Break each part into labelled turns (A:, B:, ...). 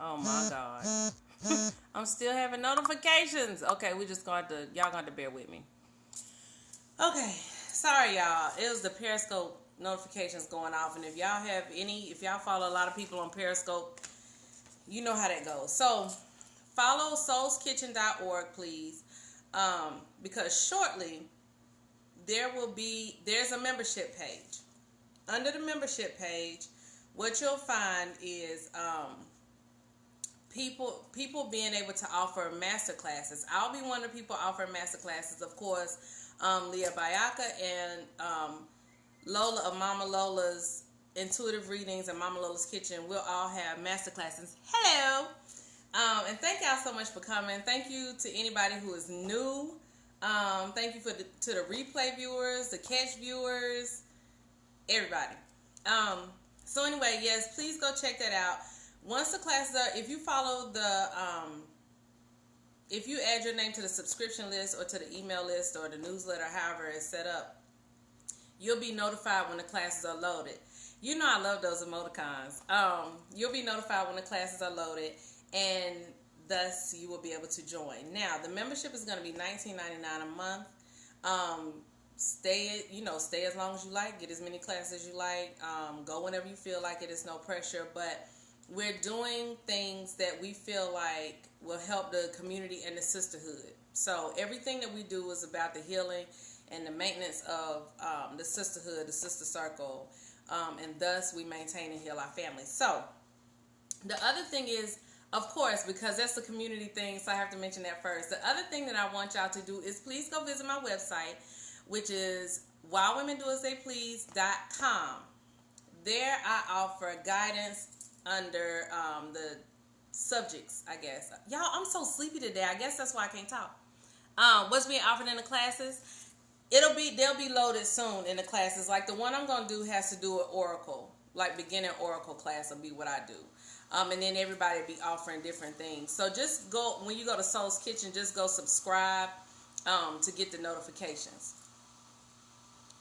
A: Oh my God. I'm still having notifications. Okay, we just going to, y'all going to bear with me. Okay, sorry y'all. It was the Periscope notifications going off. And if y'all follow a lot of people on Periscope, you know how that goes. So follow soulskitchen.org, please. Because shortly there's a membership page. Under the membership page, what you'll find is people being able to offer master classes. I'll be one of the people offering master classes, of course. Leah Bayaka and Lola of Mama Lola's Intuitive Readings and Mama Lola's Kitchen will all have master classes. Hello! And thank y'all so much for coming. Thank you to anybody who is new. Thank you to the replay viewers, the Katch viewers, everybody. So anyway, yes, please go check that out. Once the classes are, if you follow if you add your name to the subscription list or to the email list or the newsletter, however it's set up, you'll be notified when the classes are loaded. You know I love those emoticons. You'll be notified when the classes are loaded, and thus you will be able to join. Now, the membership is going to be $19.99 a month. Stay as long as you like. Get as many classes as you like. Go whenever you feel like it. It's no pressure, but we're doing things that we feel like will help the community and the sisterhood. So everything that we do is about the healing and the maintenance of the sisterhood, the sister circle, and thus we maintain and heal our families. So the other thing is, of course, because that's the community thing, so I have to mention that first. The other thing that I want y'all to do is please go visit my website, which is wildwomendoastheyplease.com. There I offer guidance under the subjects, I guess. Y'all, I'm so sleepy today. I guess that's why I can't talk. What's being offered in the classes? They'll be loaded soon in the classes. Like the one I'm going to do has to do with Oracle. Like beginner Oracle class will be what I do. And then everybody will be offering different things. So just go, when you go to Soul's Kitchen, just go subscribe to get the notifications.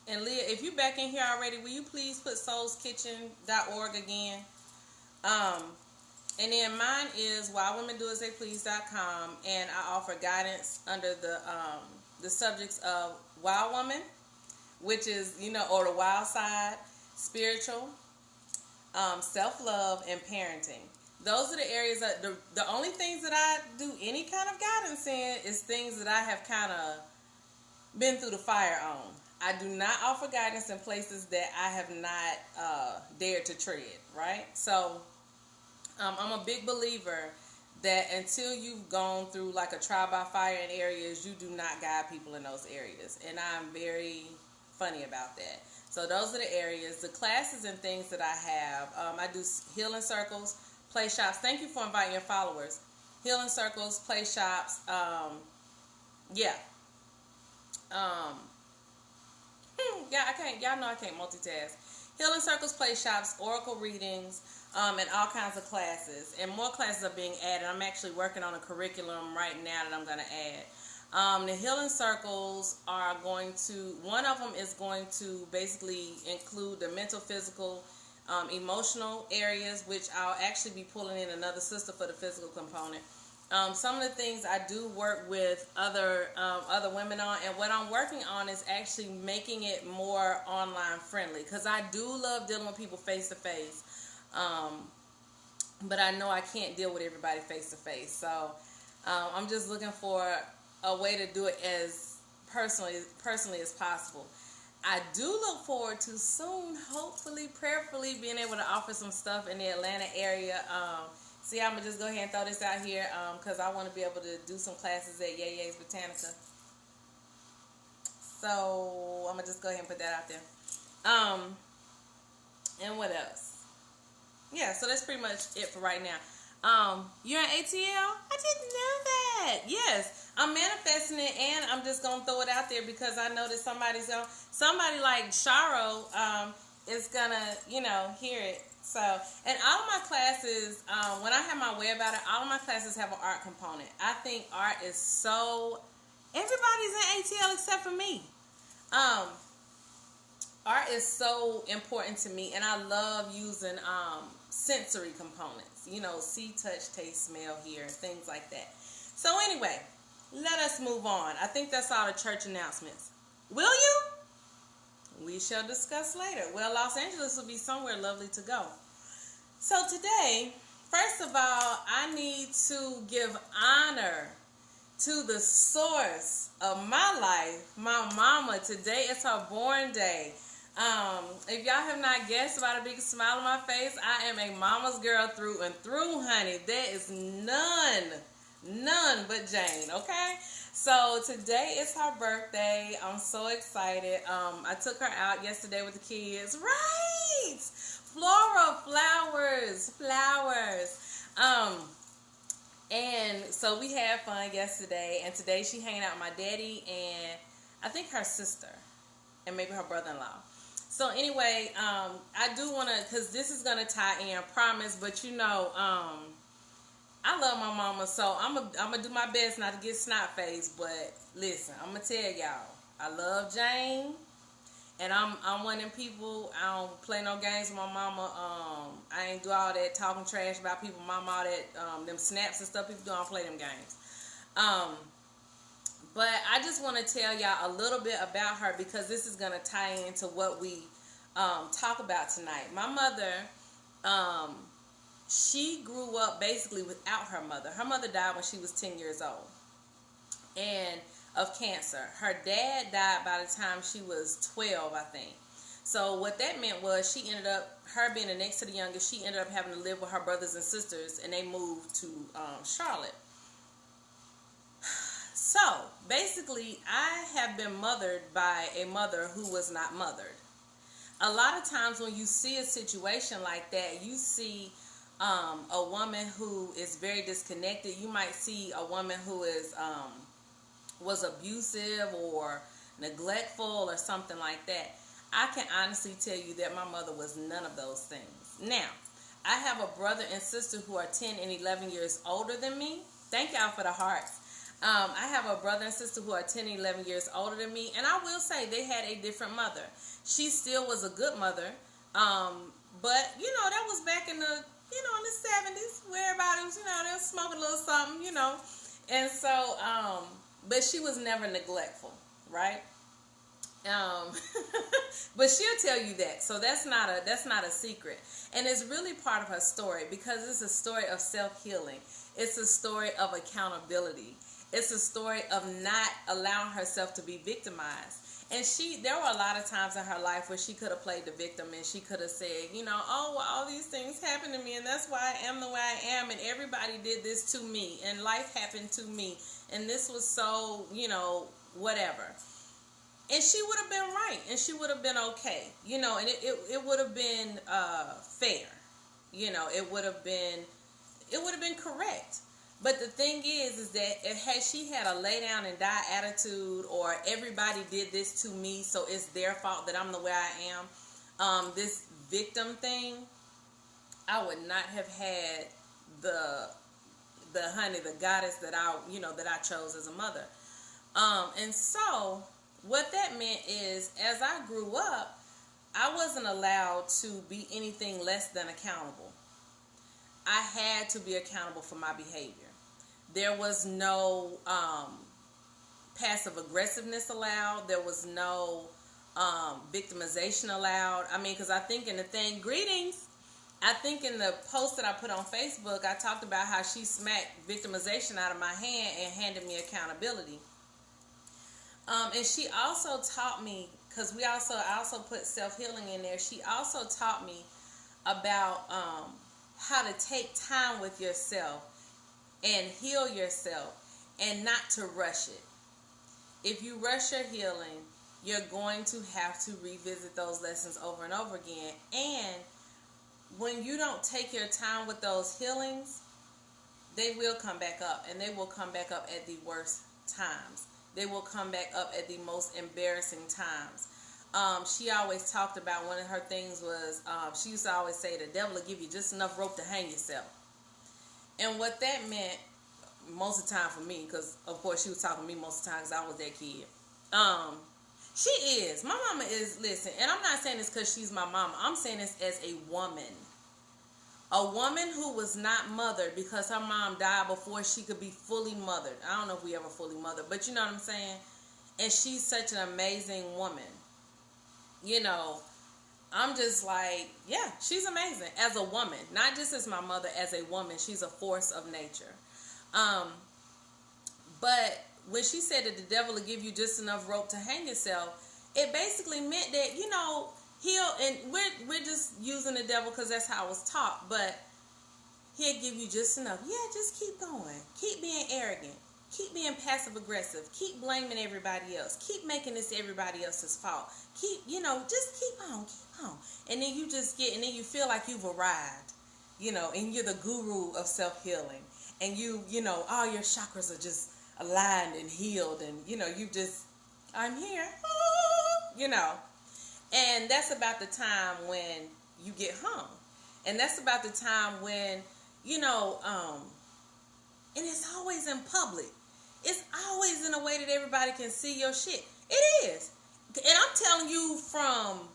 A: And Leah, if you back in here already, will you please put soulskitchen.org again? And then mine is wildwomendoastheyplease.com, and I offer guidance under the subjects of Wild Woman, which is, or the wild side, spiritual, self-love, and parenting. Those are the areas that the only things that I do any kind of guidance in is things that I have kind of been through the fire on. I do not offer guidance in places that I have not dared to tread, right? So I'm a big believer that until you've gone through like a trial by fire in areas, you do not guide people in those areas. And I'm very funny about that. So those are the areas, the classes and things that I have. I do healing circles, play shops. Thank you for inviting your followers. Healing circles, play shops. Yeah, I can't. Y'all know I can't multitask. Healing circles, play shops, oracle readings, and all kinds of classes. And more classes are being added. I'm actually working on a curriculum right now that I'm going to add. The healing circles are going to, one of them is going to basically include the mental, physical, emotional areas, which I'll actually be pulling in another sister for the physical component. Some of the things I do work with other women on, and what I'm working on is actually making it more online friendly, because I do love dealing with people face to face, but I know I can't deal with everybody face to face. So I'm just looking for a way to do it as personally as possible. I do look forward to soon, hopefully, prayerfully, being able to offer some stuff in the Atlanta area. See, I'm going to just go ahead and throw this out here because I want to be able to do some classes at Yay's Botanica. So I'm going to just go ahead and put that out there. And what else? Yeah, so that's pretty much it for right now. You're in ATL? I didn't know that. Yes, I'm manifesting it, and I'm just going to throw it out there because I know that somebody like Sharo is going to, hear it. So, and all of my classes, when I have my way about it, all of my classes have an art component. I think art is everybody's in ATL except for me. Art is so important to me, and I love using sensory components. see, touch, taste, smell, hear, and things like that. So anyway, let us move on. I think that's all the church announcements. Will you? We shall discuss later. Well, Los Angeles will be somewhere lovely to go. So today, first of all, I need to give honor to the source of my life, my mama. Today is her born day. If y'all have not guessed by the big smile on my face, I am a mama's girl through and through, honey. There is none but Jane, okay? So today is her birthday. I'm so excited. I took her out yesterday with the kids. Right! Floral, flowers. And so we had fun yesterday, and today she hanging out with my daddy and I think her sister and maybe her brother-in-law. So anyway, I do want to, because this is going to tie in, I promise, but I love my mama, so I'm gonna do my best not to get snot-faced, but listen, I'm going to tell y'all, I love Jane, and I'm one of them people, I don't play no games with my mama. I ain't do all that talking trash about people, mama, all that, them snaps and stuff people do, I don't play them games. But I just want to tell y'all a little bit about her, because this is going to tie into what we talk about tonight. My mother, she grew up basically without her mother. Her mother died when she was 10 years old, and of cancer. Her dad died by the time she was 12, I think. So what that meant was she ended up, her being the next to the youngest, she ended up having to live with her brothers and sisters, and they moved to Charlotte. So basically, I have been mothered by a mother who was not mothered. A lot of times when you see a situation like that, you see a woman who is very disconnected. You might see a woman who is was abusive or neglectful or something like that. I can honestly tell you that my mother was none of those things. Now, I have a brother and sister who are 10 and 11 years older than me. Thank y'all for the hearts. I have a brother and sister who are 10 and 11 years older than me, and I will say they had a different mother. She still was a good mother, but that was back in the in the 70s, where everybody was they was smoking a little something, and so but she was never neglectful, right? But she'll tell you that, so that's not a secret, and it's really part of her story, because it's a story of self-healing. It's a story of accountability. It's a story of not allowing herself to be victimized. And there were a lot of times in her life where she could have played the victim, and she could have said, oh, well, all these things happened to me, and that's why I am the way I am, and everybody did this to me, and life happened to me, and this was so, whatever. And she would have been right, and she would have been okay, and it would have been fair, it would have been correct. But the thing is that had she had a lay down and die attitude, or everybody did this to me, so it's their fault that I'm the way I am, this victim thing, I would not have had the goddess that I chose as a mother. And so what that meant is, as I grew up, I wasn't allowed to be anything less than accountable. I had to be accountable for my behavior. There was no passive aggressiveness allowed. There was no victimization allowed. I mean, because I think in the thing, greetings, I think in the post that I put on Facebook, I talked about how she smacked victimization out of my hand and handed me accountability. And she also taught me, because I also put self-healing in there. She also taught me about how to take time with yourself and heal yourself, and not to rush it. If you rush your healing, you're going to have to revisit those lessons over and over again. And when you don't take your time with those healings, they will come back up, and they will come back up at the worst times. They will come back up at the most embarrassing times. She always talked about, one of her things was, she used to always say, the devil will give you just enough rope to hang yourself. And what that meant, most of the time for me, because of course she was talking to me most of the time because I was that kid. My mama is, listen, and I'm not saying this because she's my mama. I'm saying this as a woman. A woman who was not mothered because her mom died before she could be fully mothered. I don't know if we ever fully mothered, but you know what I'm saying? And she's such an amazing woman. You know, I'm just like, yeah, she's amazing as a woman. Not just as my mother, as a woman. She's a force of nature. But when she said that the devil will give you just enough rope to hang yourself, it basically meant that, you know, and we're just using the devil because that's how I was taught, but he'll give you just enough. Yeah, just keep going. Keep being arrogant. Keep being passive aggressive. Keep blaming everybody else. Keep making this everybody else's fault. Keep, you know, just keep on. And then you just and then you feel like you've arrived, you know, and you're the guru of self-healing. And you know, all your chakras are just aligned and healed. And, you know, I'm here, you know. And that's about the time when you get hung. And that's about the time when, you know, and it's always in public. It's always in a way that everybody can see your shit. It is. And I'm telling you from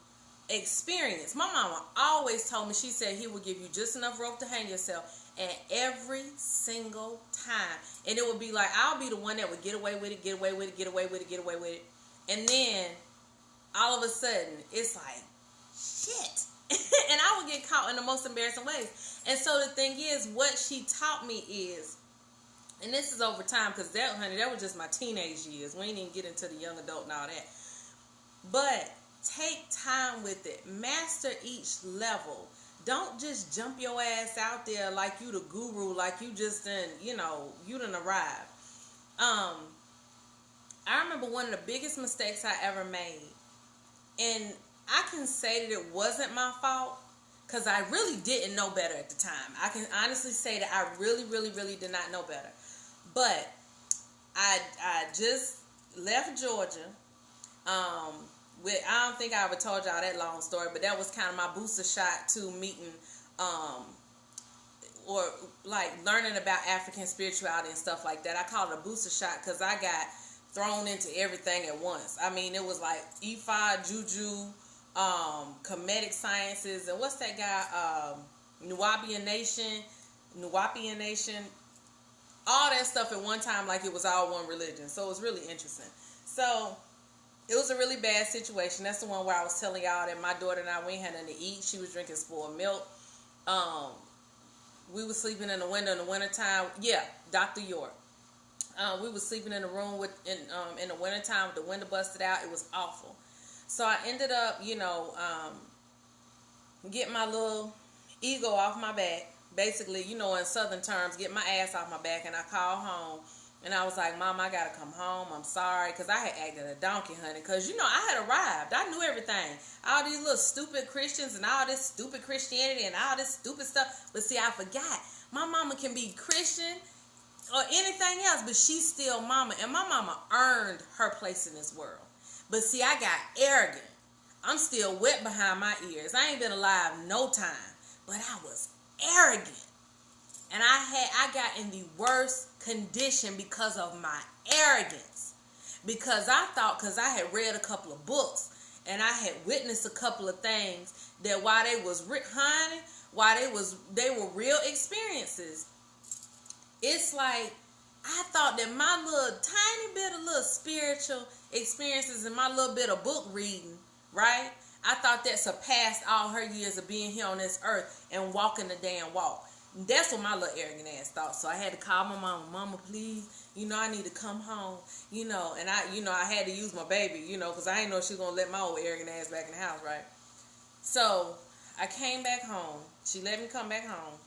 A: experience. My mama always told me, she said he would give you just enough rope to hang yourself. And every single time. And it would be like, I'll be the one that would get away with it. And then all of a sudden, it's like, shit. And I would get caught in the most embarrassing ways. And so the thing is, what she taught me is, and this is over time, because that was just my teenage years. We ain't even get into the young adult and all that. But take time with it. Master each level. Don't just jump your ass out there like you the guru, like you just done, you know, you done arrived. I remember one of the biggest mistakes I ever made. And I can say that it wasn't my fault because I really didn't know better at the time. I can honestly say that I really, really, really did not know better. But I just left Georgia. I don't think I ever told y'all that long story, but that was kind of my booster shot to meeting or like learning about African spirituality and stuff like that. I call it a booster shot because I got thrown into everything at once. I mean, it was like Ifa, Juju, Kemetic sciences, and what's that guy, Nuwapian Nation, all that stuff at one time, like it was all one religion. So it was really interesting. So it was a really bad situation. That's the one where I was telling y'all that my daughter and I, we ain't had nothing to eat. She was drinking spoiled milk. We were sleeping in the window in the wintertime. Yeah, Dr. York. We were sleeping in the room in the wintertime with the window busted out. It was awful. So I ended up, you know, getting my little ego off my back. Basically, you know, in southern terms, get my ass off my back. And I called home. And I was like, Mom, I got to come home. I'm sorry. Because I had acted a donkey, honey. Because, you know, I had arrived. I knew everything. All these little stupid Christians and all this stupid Christianity and all this stupid stuff. But see, I forgot. My mama can be Christian or anything else, but she's still mama. And my mama earned her place in this world. But see, I got arrogant. I'm still wet behind my ears. I ain't been alive no time. But I was arrogant. And I got in the worst condition because of my arrogance. Because I thought, because I had read a couple of books and I had witnessed a couple of things that while they was honey, while they were real experiences. It's like I thought that my little tiny bit of little spiritual experiences and my little bit of book reading, right? I thought that surpassed all her years of being here on this earth and walking the damn walk. That's what my little arrogant ass thought. So I had to call my mama, Mama, please, you know, I need to come home, you know, and I had to use my baby, you know, because I didn't know she was going to let my old arrogant ass back in the house, right? So I came back home. She let me come back home.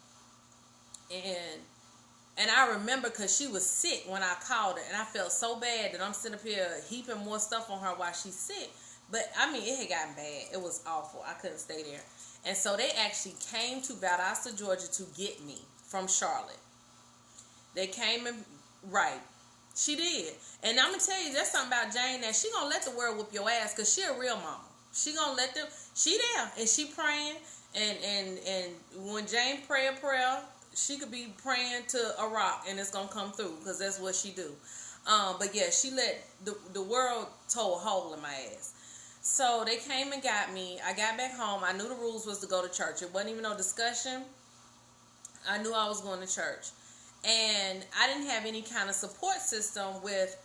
A: And I remember because she was sick when I called her, and I felt so bad that I'm sitting up here heaping more stuff on her while she's sick. But, I mean, it had gotten bad. It was awful. I couldn't stay there. And so they actually came to Valdosta, Georgia to get me from Charlotte. They came and, right. She did. And I'm going to tell you, there's something about Jane that she going to let the world whoop your ass because she a real mama. She going to let them, she there. And she praying. And when Jane pray a prayer, she could be praying to a rock and it's going to come through because that's what she do. But yeah, she let the world toe a hole in my ass. So they came and got me. I got back home. I knew the rules was to go to church. It wasn't even no discussion. I knew I was going to church, and I didn't have any kind of support system with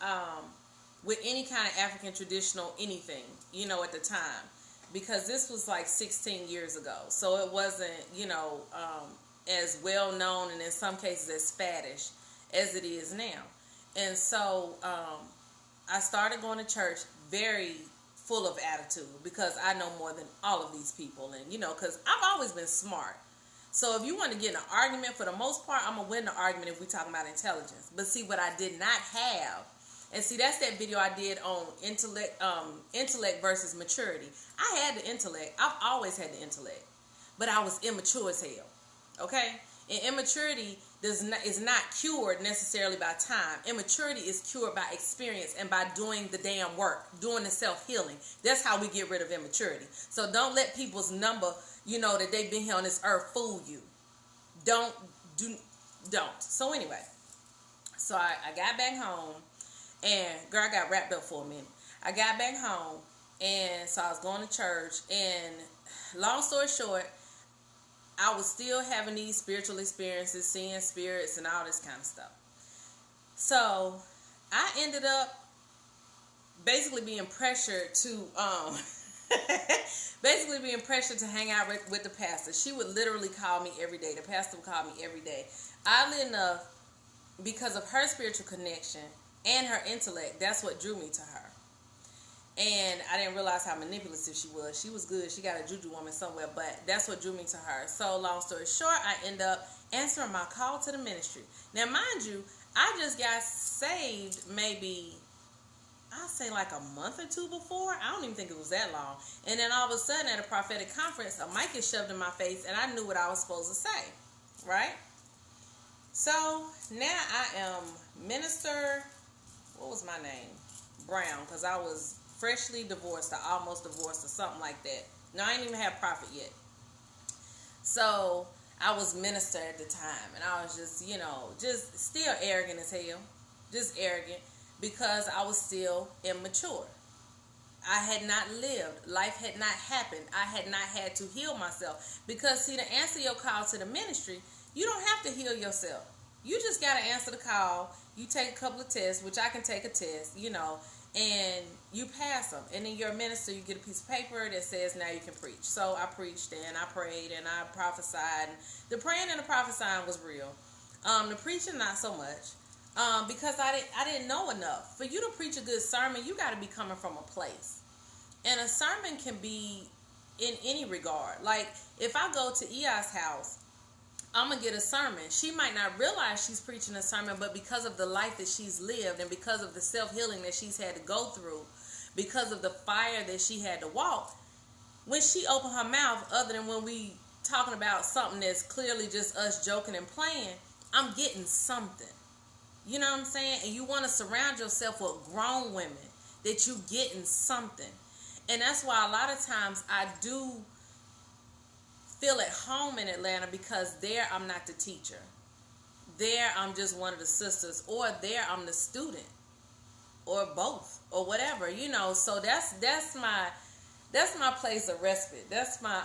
A: any kind of African traditional anything, at the time, because this was like 16 years ago, so it wasn't, as well known, and in some cases as faddish as it is now. And so I started going to church very full of attitude, because I know more than all of these people, and because I've always been smart. So if you want to get in an argument, for the most part, I'm going to win the argument if we're talking about intelligence. But see, what I did not have, and see, that's that video I did on intellect versus maturity. I had the intellect. I've always had the intellect. But I was immature as hell. Okay? And immaturity is not cured necessarily by time. Immaturity is cured by experience and by doing the damn work, doing the self-healing. That's how we get rid of immaturity. So don't let people's number, that they've been here on this earth, fool you. Don't. So anyway, so I got back home, and girl, I got wrapped up for a minute. I got back home, and so I was going to church, and long story short, I was still having these spiritual experiences, seeing spirits and all this kind of stuff. So I ended up basically being pressured to hang out with the pastor. She would literally call me every day. The pastor would call me every day. Oddly enough, because of her spiritual connection and her intellect, that's what drew me to her. And I didn't realize how manipulative she was. She was good. She got a juju woman somewhere, but that's what drew me to her. So long story short, I end up answering my call to the ministry. Now, mind you, I just got saved maybe, I'll say like a month or two before. I don't even think it was that long. And then all of a sudden at a prophetic conference, a mic is shoved in my face, and I knew what I was supposed to say, right? So now I am Minister, what was my name? Brown, because I was freshly divorced, or almost divorced, or something like that. No, I didn't even have prophet yet. So I was minister at the time, and I was just, just still arrogant as hell. Just arrogant, because I was still immature. I had not lived. Life had not happened. I had not had to heal myself. Because, see, to answer your call to the ministry, you don't have to heal yourself. You just got to answer the call. You take a couple of tests, which I can take a test, and you pass them. And then you're a minister, you get a piece of paper that says now you can preach. So I preached, and I prayed, and I prophesied. The praying and the prophesying was real. The preaching, not so much. Because I didn't know enough. For you to preach a good sermon, you got to be coming from a place. And a sermon can be in any regard. Like, if I go to Eos' house, I'm going to get a sermon. She might not realize she's preaching a sermon, but because of the life that she's lived, and because of the self-healing that she's had to go through, because of the fire that she had to walk, when she opened her mouth, other than when we talking about something that's clearly just us joking and playing, I'm getting something. You know what I'm saying? And you want to surround yourself with grown women that you getting something. And that's why a lot of times I do feel at home in Atlanta, because there I'm not the teacher. There I'm just one of the sisters, or there I'm the student, or both, or whatever, So that's my place of respite. That's my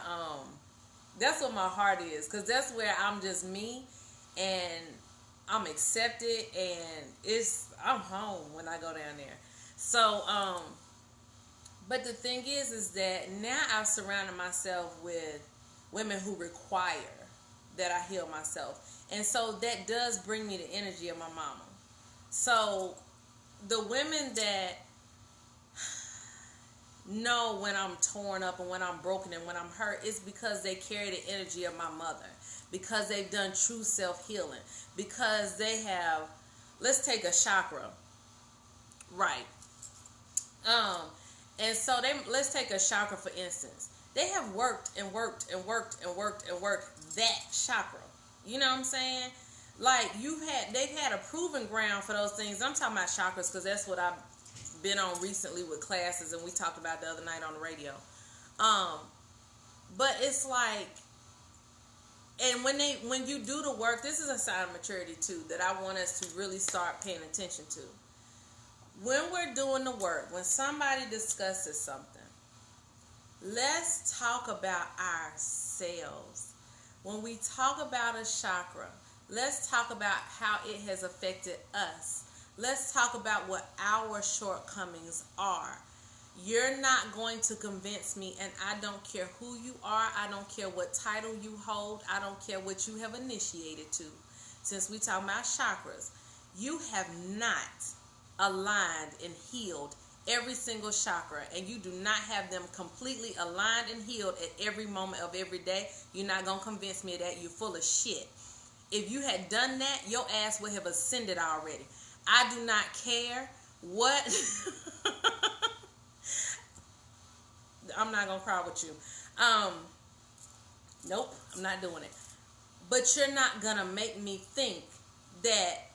A: that's what my heart is, because that's where I'm just me, and I'm accepted, and I'm home when I go down there. So but the thing is that now I've surrounded myself with women who require that I heal myself. And so that does bring me the energy of my mama. So the women that know when I'm torn up and when I'm broken and when I'm hurt, it's because they carry the energy of my mother. Because they've done true self-healing. Because they have, let's take a chakra. Right. And so let's take a chakra for instance. They have worked and worked and worked and worked and worked that chakra. You know what I'm saying? Like, they've had a proven ground for those things. I'm talking about chakras because that's what I've been on recently with classes, and we talked about the other night on the radio. But it's like, and when you do the work, this is a sign of maturity too, that I want us to really start paying attention to. When we're doing the work, when somebody discusses something, let's talk about ourselves. when we talk about a chakra, let's talk about how it has affected us. Let's talk about what our shortcomings are. You're not going to convince me, and I don't care who you are. I don't care what title you hold. I don't care what you have initiated to. Since we talk about chakras, you have not aligned and healed every single chakra, and you do not have them completely aligned and healed at every moment of every day. You're not going to convince me of that. You're full of shit. If you had done that, your ass would have ascended already. I do not care what... I'm not going to cry with you. Nope, I'm not doing it. But you're not going to make me think that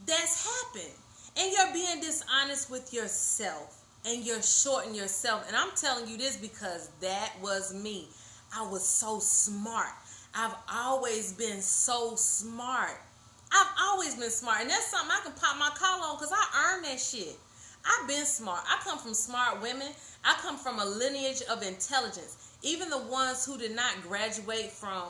A: that's happened. And you're being dishonest with yourself. And you're shorting yourself. And I'm telling you this because that was me. I was so smart. I've always been so smart. I've always been smart. And that's something I can pop my collar on because I earned that shit. I've been smart. I come from smart women. I come from a lineage of intelligence. Even the ones who did not graduate from,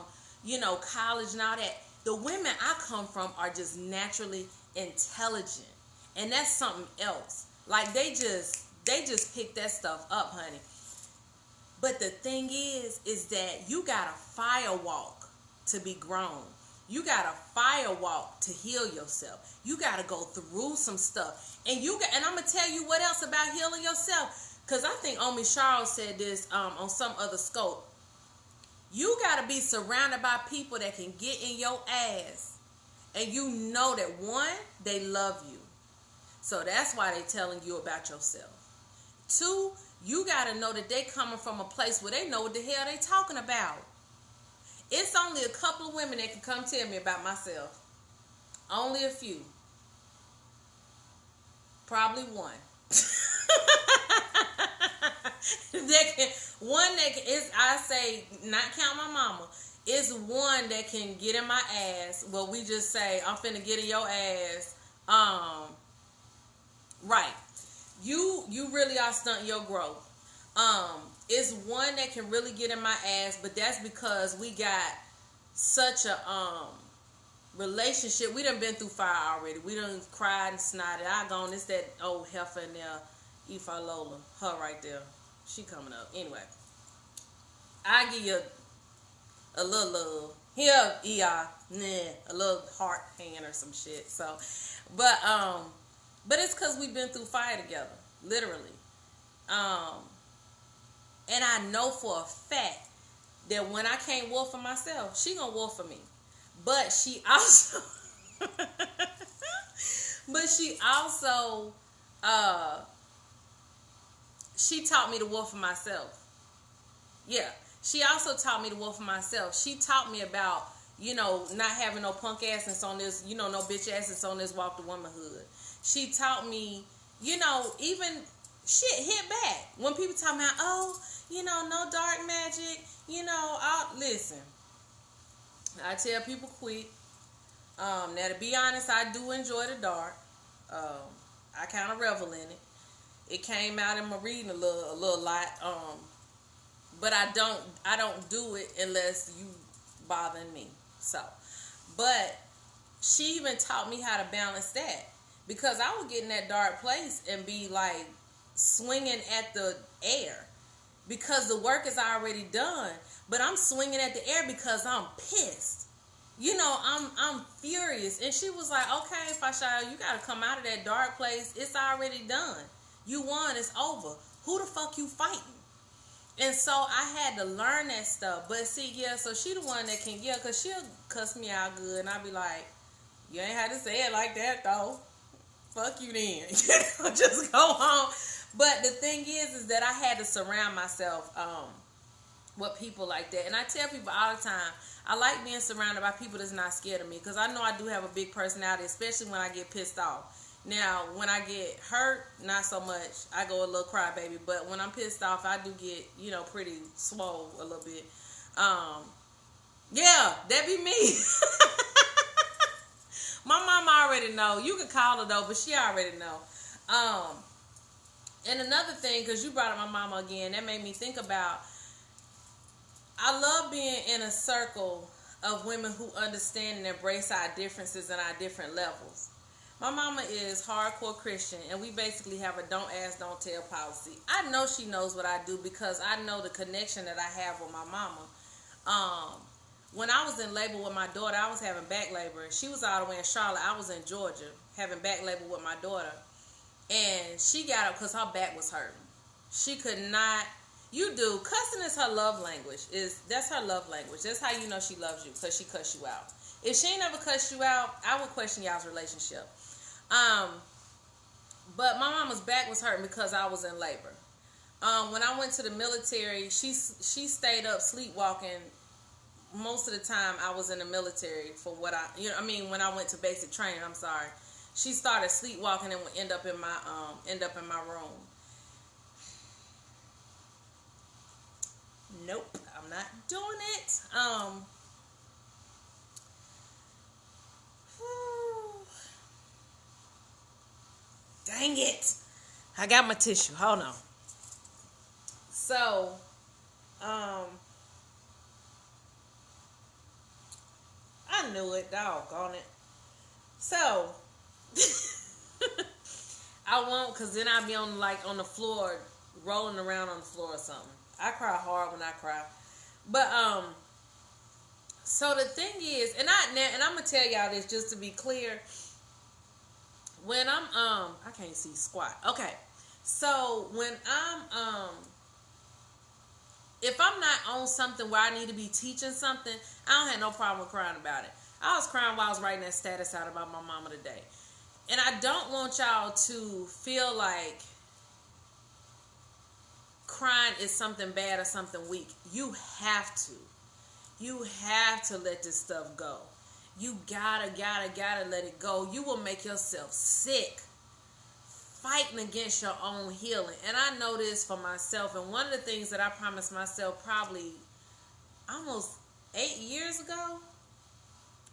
A: college and all that. The women I come from are just naturally intelligent. And that's something else. Like they just pick that stuff up, honey. But the thing is that you got to fire walk to be grown. You got to fire walk to heal yourself. You got to go through some stuff. And I'm going to tell you what else about healing yourself. Because I think Omi Charles said this on some other scope. You got to be surrounded by people that can get in your ass. And you know that, one, they love you. So that's why they telling you about yourself. Two, you got to know that they coming from a place where they know what the hell they talking about. It's only a couple of women that can come tell me about myself. Only a few. Probably one. I say, not count my mama, it's one that can get in my ass. Well, we just say, I'm finna get in your ass. Right. You really are stunting your growth. It's one that can really get in my ass, but that's because we got such a relationship. We done been through fire already. We done cried and snotted. It's that old heifer in there, Aoife Lola, her right there. She coming up. Anyway, I give you a little love. Here, a little heart hand or some shit. So, but it's because we've been through fire together, literally. And I know for a fact that when I can't war for myself, she gonna war for me. But she also, she taught me to war for myself. Yeah, she also taught me to war for myself. She taught me about, not having no punk assness on this, no bitch assness on this walk to womanhood. She taught me, even shit hit back. When people talk about, no dark magic, listen. I tell people quick. Now, to be honest, I do enjoy the dark. I kind of revel in it. It came out in my reading a little lot. But I don't do it unless you bothering me. So, but she even taught me how to balance that. Because I would get in that dark place and be like swinging at the air. Because the work is already done. But I'm swinging at the air because I'm pissed. I'm furious. And she was like, okay, Fasha, you got to come out of that dark place. It's already done. You won. It's over. Who the fuck you fighting? And so I had to learn that stuff. But see, so she the one that can, because she'll cuss me out good. And I'll be like, you ain't had to say it like that, though. Fuck you then. Just go home. But the thing is that I had to surround myself with people like that. And I tell people all the time, I like being surrounded by people that's not scared of me. Because I know I do have a big personality, especially when I get pissed off. Now, when I get hurt, not so much. I go a little crybaby. But when I'm pissed off, I do get, pretty swole a little bit. Yeah, that be me. My mama already know. You can call her, though, but she already know. And another thing, because you brought up my mama again, that made me think about, I love being in a circle of women who understand and embrace our differences and our different levels. My mama is hardcore Christian, and we basically have a don't ask, don't tell policy. I know she knows what I do because I know the connection that I have with my mama. When I was in labor with my daughter, I was having back labor. She was all the way in Charlotte. I was in Georgia having back labor with my daughter. And she got up because her back was hurting. She could not. Cussing is her love language. That's her love language. That's how you know she loves you, because she cuss you out. If she ain't never cussed you out, I would question y'all's relationship. But my mama's back was hurting because I was in labor. When I went to the military, she stayed up sleepwalking most of the time I was in the military for when I went to basic training, she started sleepwalking and would end up in my room. Nope, I'm not doing it. Dang it. I got my tissue. Hold on. So, I knew it, doggone it. So, I won't, because then I'll be on the floor, rolling around on the floor or something. I cry hard when I cry. But, so the thing is, and I'm going to tell y'all this just to be clear. When I'm, I can't see squat. Okay. So, when if I'm not on something where I need to be teaching something, I don't have no problem with crying about it. I was crying while I was writing that status out about my mama today. And I don't want y'all to feel like crying is something bad or something weak. You have to. You have to let this stuff go. You gotta let it go. You will make yourself sick fighting against your own healing. And I know this for myself. And one of the things that I promised myself probably almost 8 years ago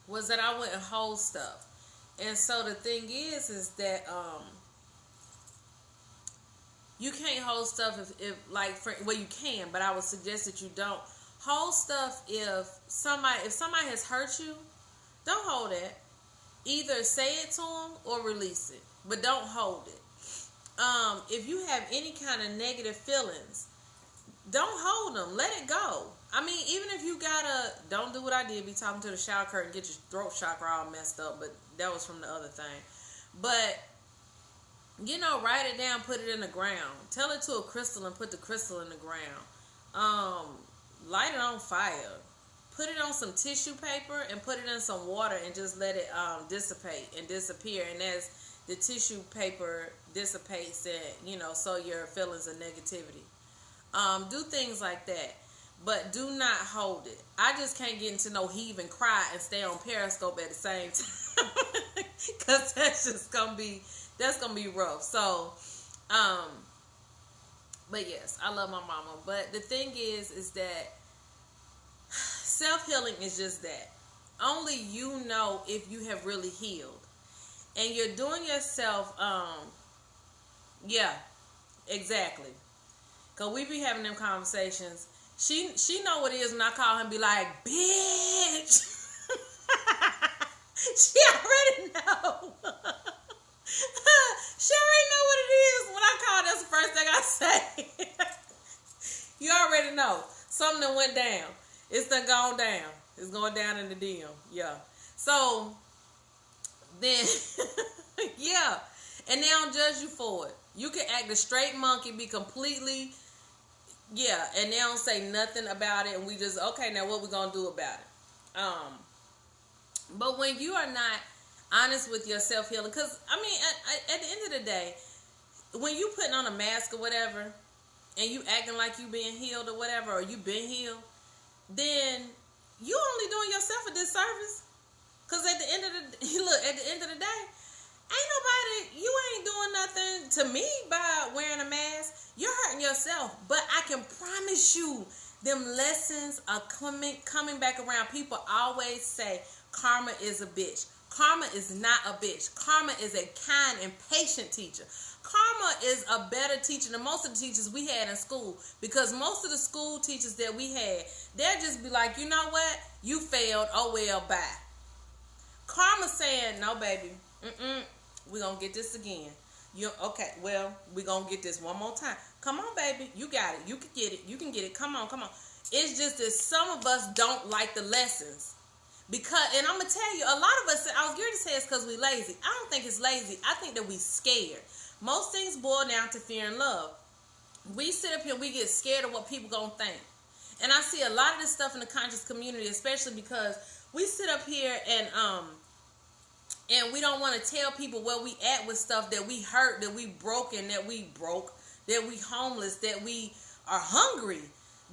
A: was that I wouldn't hold stuff. And so the thing is that you can't hold stuff if you can, but I would suggest that you don't hold stuff. If somebody has hurt you, don't hold it. Either say it to them or release it, but don't hold it. If you have any kind of negative feelings, don't hold them. Let it go. I mean, even if you don't do what I did, be talking to the shower curtain, get your throat chakra all messed up, but that was from the other thing. But, write it down, put it in the ground. Tell it to a crystal and put the crystal in the ground. Light it on fire. Put it on some tissue paper and put it in some water and just let it dissipate and disappear. And as the tissue paper dissipates, and so your feelings of negativity. Do things like that, but do not hold it. I just can't get into no heave and cry and stay on Periscope at the same time, because that's gonna be rough. So, but yes, I love my mama. But the thing is that self-healing is just that. Only you know if you have really healed. And you're doing yourself, yeah, exactly. Because we be having them conversations. She know what it is when I call her and be like, bitch. She already know. She already know what it is. When I call, that's the first thing I say. You already know. Something that went down. It's done gone down. It's going down in the DM. Yeah. So, then, yeah. And they don't judge you for it. You can act a straight monkey, be completely, yeah, and they don't say nothing about it, and we just, okay, now what we gonna do about it? But when you are not honest with your self-healing, because, I mean, at the end of the day, when you putting on a mask or whatever, and you acting like you being healed or whatever, or you been healed, then you only doing yourself a disservice. Because at the end of the day, you ain't doing nothing to me by wearing a mask. You're hurting yourself. But I can promise you, them lessons are coming back around. People always say karma is a bitch. Karma is not a bitch. Karma is a kind and patient teacher. Karma is a better teacher than most of the teachers we had in school, because most of the school teachers that we had, they'll just be like, you know what? You failed. Oh, well, bye. Karma saying, no, baby. We're going to get this again. Okay, well, we're going to get this one more time. Come on, baby. You got it. You can get it. You can get it. Come on, come on. It's just that some of us don't like the lessons. Because, and I'm going to tell you, a lot of us, I was going to say it's because we lazy. I don't think it's lazy. I think that we scared. Most things boil down to fear and love. We sit up here, we get scared of what people going to think. And I see a lot of this stuff in the conscious community, especially because we sit up here and we don't want to tell people where we at with stuff that we hurt, that we broken, that we broke, that we homeless, that we are hungry,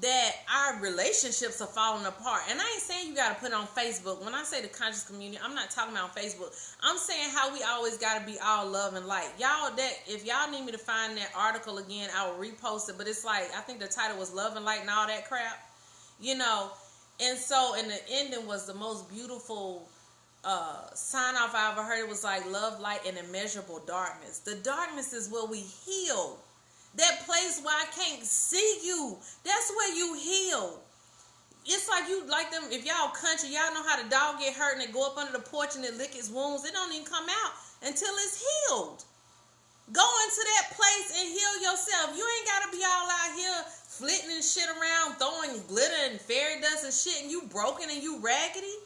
A: that our relationships are falling apart. And I ain't saying you got to put it on Facebook. When I say the conscious community, I'm not talking about on Facebook. I'm saying how we always got to be all love and light. Y'all, that if y'all need me to find that article again, I will repost it. But it's like, I think the title was Love and Light and all that crap. You know, and so, and the ending was the most beautiful sign off I ever heard. It was like love, light, and immeasurable darkness. The darkness is where we heal. That place where I can't see you, that's where you heal. It's like you, like them, if y'all country, y'all know how the dog get hurt and it go up under the porch and it lick its wounds. It don't even come out until it's healed. Go into that place and heal yourself. You ain't got to be all out here flitting and shit around, throwing glitter and fairy dust and shit, and you broken and you raggedy.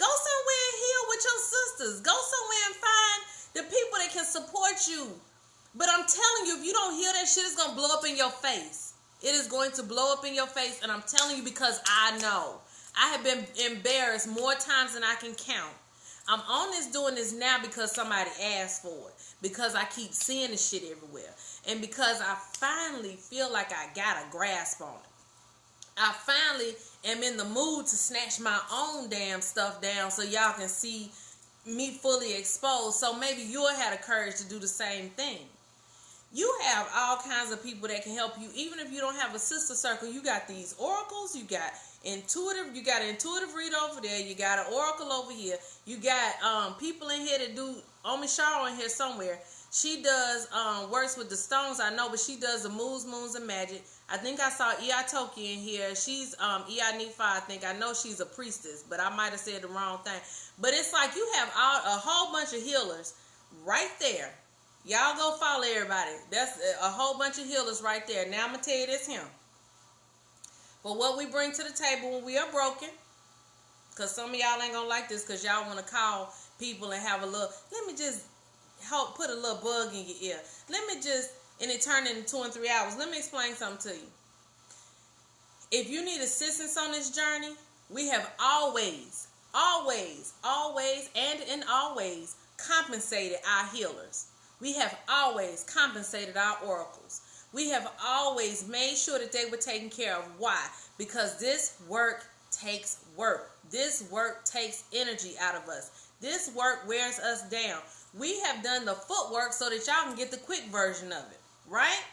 A: Go somewhere and heal with your sisters. Go somewhere and find the people that can support you. But I'm telling you, if you don't heal that shit, it's going to blow up in your face. It is going to blow up in your face, and I'm telling you because I know. I have been embarrassed more times than I can count. I'm on this doing this now because somebody asked for it. Because I keep seeing this shit everywhere. And because I finally feel like I got a grasp on it. I finally am in the mood to snatch my own damn stuff down so y'all can see me fully exposed. So maybe you'll have the courage to do the same thing. You have all kinds of people that can help you. Even if you don't have a sister circle, you got these oracles, you got an intuitive read over there, you got an oracle over here, you got people in here that do, Omi Sharo in here somewhere. She does works with the stones, I know, but she does the moons, and magic. I think I saw Toki in here. She's Nifa, I think. I know she's a priestess, but I might have said the wrong thing. But it's like you have a whole bunch of healers right there. Y'all go follow everybody. That's a whole bunch of healers right there. Now I'm going to tell you this here. But what we bring to the table when we are broken, because some of y'all ain't going to like this because y'all want to call people and have a little, let me just put a little bug in your ear. And it turned into 2 and 3 hours. Let me explain something to you. If you need assistance on this journey, we have always compensated our healers. We have always compensated our oracles. We have always made sure that they were taken care of. Why? Because this work takes work. This work takes energy out of us. This work wears us down. We have done the footwork so that y'all can get the quick version of it. Right?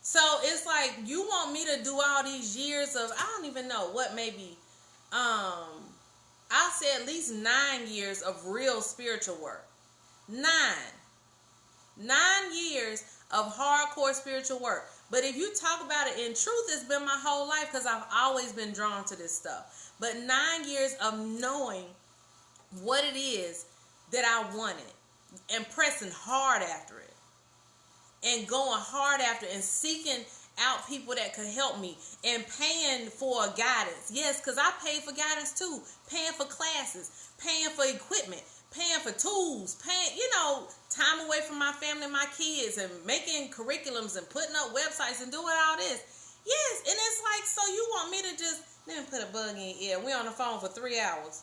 A: So it's like you want me to do all these years of, I don't even know what, maybe, I'll say at least 9 years of real spiritual work. 9 years of hardcore spiritual work. But if you talk about it in truth, it's been my whole life because I've always been drawn to this stuff. But 9 years of knowing what it is that I wanted and pressing hard after it and going hard after it and seeking out people that could help me and paying for guidance. Yes, because I paid for guidance too. Paying for classes, paying for equipment, paying for tools, paying, time away from my family and my kids and making curriculums and putting up websites and doing all this. Yes, and it's like, so you want me to just, let me put a bug in your ear. We're on the phone for 3 hours.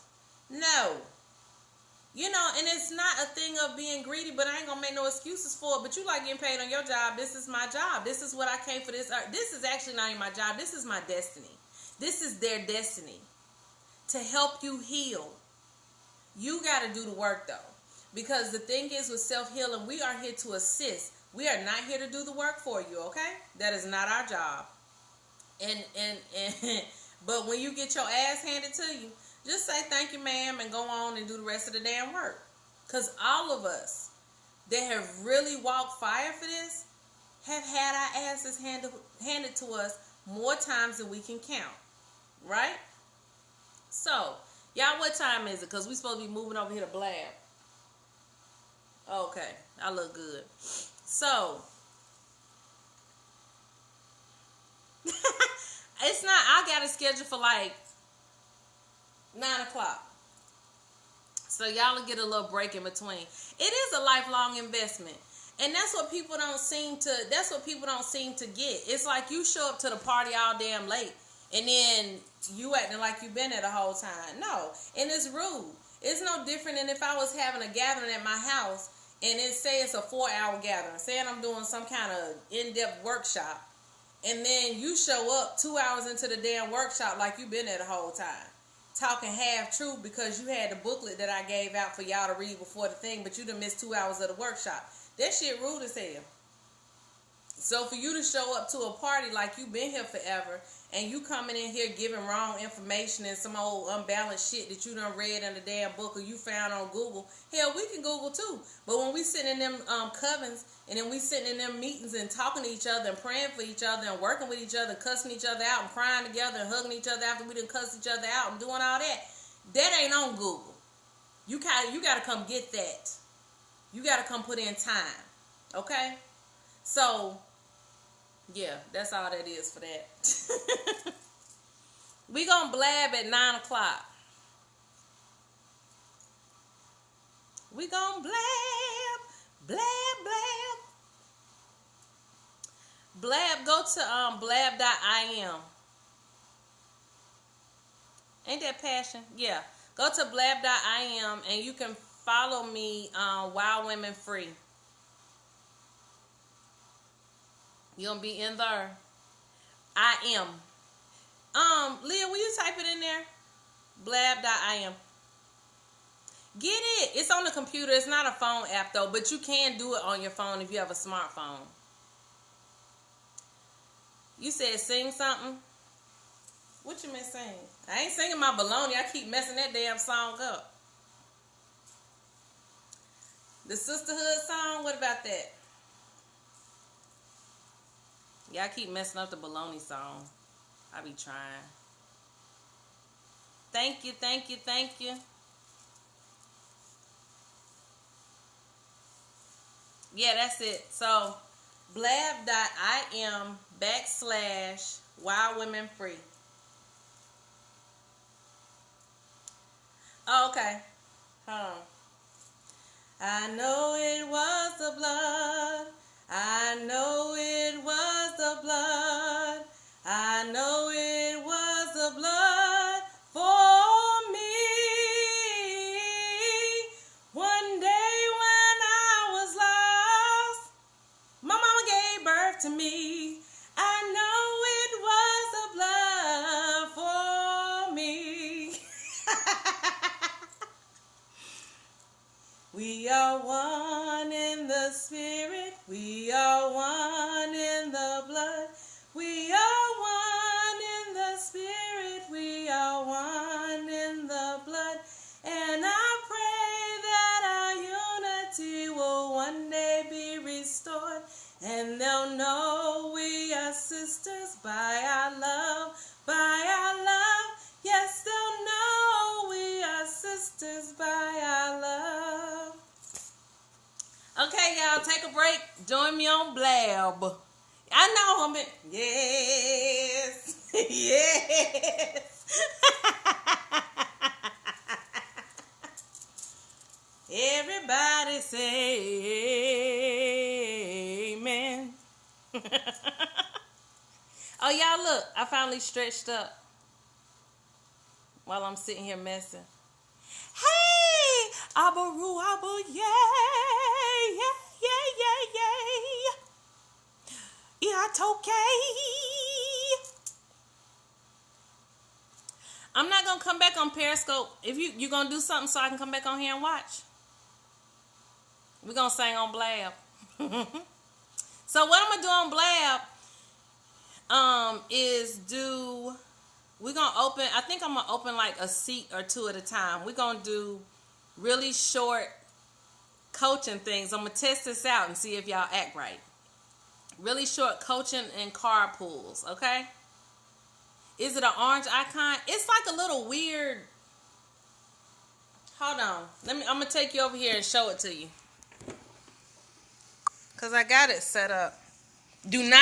A: No. And it's not a thing of being greedy, but I ain't gonna make no excuses for it. But you like getting paid on your job. This is my job. This is what I came for this. This is actually not even my job. This is my destiny. This is their destiny. To help you heal. You got to do the work though. Because the thing is with self-healing, we are here to assist. We are not here to do the work for you, okay? That is not our job. But when you get your ass handed to you, just say thank you, ma'am, and go on and do the rest of the damn work. Because all of us that have really walked fire for this have had our asses handed to us more times than we can count. Right? So, y'all, what time is it? Because we supposed to be moving over here to Blab. Okay, I look good. So, it's not, I got it scheduled for like 9 o'clock. So y'all will get a little break in between. It is a lifelong investment. And that's what people don't seem to get. It's like you show up to the party all damn late and then you acting like you've been there the whole time. No. And it's rude. It's no different than if I was having a gathering at my house and say it's a 4-hour gathering. Saying I'm doing some kind of in-depth workshop. And then you show up 2 hours into the damn workshop like you've been there the whole time. Talking half truth because you had the booklet that I gave out for y'all to read before the thing, but you done missed 2 hours of the workshop. That shit rude as hell. So for you to show up to a party like you been here forever and you coming in here giving wrong information and some old unbalanced shit that you done read in the damn book or you found on Google, hell, we can Google too. But when we sitting in them covens and then we sitting in them meetings and talking to each other and praying for each other and working with each other, cussing each other out and crying together and hugging each other after we done cussed each other out and doing all that ain't on Google. You gotta come get that. You gotta come put in time. Okay? So, yeah, that's all that is for that. We gonna blab at 9 o'clock. We gonna blab. Blab, go to blab.im. Ain't that passion? Yeah. Go to blab.im and you can follow me on Wild Women Free. You're gonna be in there. I am. Leah, will you type it in there? Blab.im. Get it. It's on the computer. It's not a phone app though, but you can do it on your phone if you have a smartphone. You said sing something? What you mean sing? I ain't singing my baloney. I keep messing that damn song up. The sisterhood song, what about that? Yeah, I keep messing up the baloney song. I be trying. Thank you. Yeah, that's it. So, blab.im/Wild Women Free. Oh, okay. Hold on. I know it was the blood. I know it was the blood. I know it was the blood for me. One day when I was lost, my mama gave birth to me. I know it was the blood for me. We are one in the spirit. We are one in the blood. We are one in the spirit. We are one in the blood. And I pray that our unity will one day be restored. And they'll know we are sisters by our love, by our love. Yes, they'll know we are sisters by our love. Okay, y'all, take a break. Join me on Blab. I know I'm in. Yes. Yes. Everybody say amen. Oh, y'all, look. I finally stretched up while I'm sitting here messing. Hey, Abaru, Abu, yeah, yeah, it's okay. I'm not gonna come back on Periscope. If you gonna do something so I can come back on here and watch. We're gonna sing on Blab. So what I'm gonna do on Blab is we're gonna open, I think I'm gonna open like a seat or two at a time. We're gonna do really short coaching things. I'm going to test this out and see if y'all act right. Really short coaching and carpools, okay? Is it an orange icon? It's like a little weird. Hold on. I'm going to take you over here and show it to you. Because I got it set up. Do not